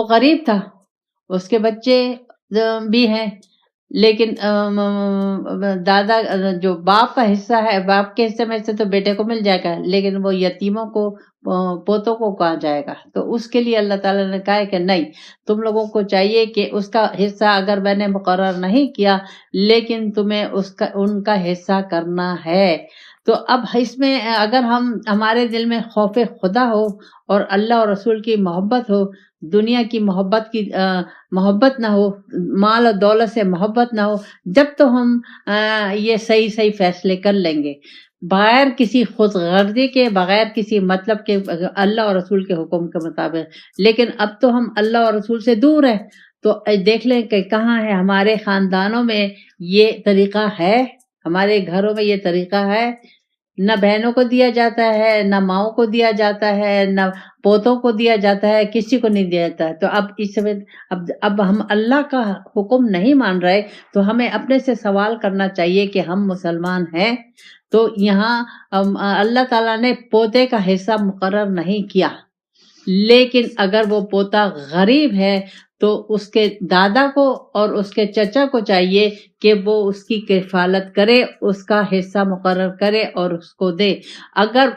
وہ غریب تھا، اس کے بچے بھی ہیں، لیکن دادا جو باپ کا حصہ ہے، باپ کے حصے میں سے تو بیٹے کو مل جائے گا، لیکن وہ یتیموں کو پوتوں کو کہاں جائے گا؟ تو اس کے لیے اللہ تعالیٰ نے کہا ہے کہ نہیں، تم لوگوں کو چاہیے کہ اس کا حصہ اگر میں نے مقرر نہیں کیا، لیکن تمہیں ان کا حصہ کرنا ہے۔ تو اب اس میں اگر ہمارے دل میں خوف خدا ہو اور اللہ اور رسول کی محبت ہو، دنیا کی محبت نہ ہو، مال اور دولت سے محبت نہ ہو، جب تو ہم یہ صحیح فیصلے کر لیں گے، بغیر کسی خود غرضی کے، بغیر کسی مطلب کے، اللہ اور رسول کے حکم کے مطابق۔ لیکن اب تو ہم اللہ اور رسول سے دور ہیں، تو دیکھ لیں کہ کہاں ہے ہمارے خاندانوں میں یہ طریقہ ہے، ہمارے گھروں میں یہ طریقہ ہے۔ نہ بہنوں کو دیا جاتا ہے، نہ ماؤں کو دیا جاتا ہے، نہ پوتوں کو دیا جاتا ہے، کسی کو نہیں دیا جاتا ہے۔ تو اب اس میں اب ہم اللہ کا حکم نہیں مان رہے، تو ہمیں اپنے سے سوال کرنا چاہیے کہ ہم مسلمان ہیں، تو یہاں اللہ تعالیٰ نے پوتے کا حصہ مقرر نہیں کیا، لیکن اگر وہ پوتا غریب ہے تو اس کے دادا کو اور اس کے چچا کو چاہیے کہ وہ اس کی کفالت کرے، اس کا حصہ مقرر کرے اور اس کو دے۔ اگر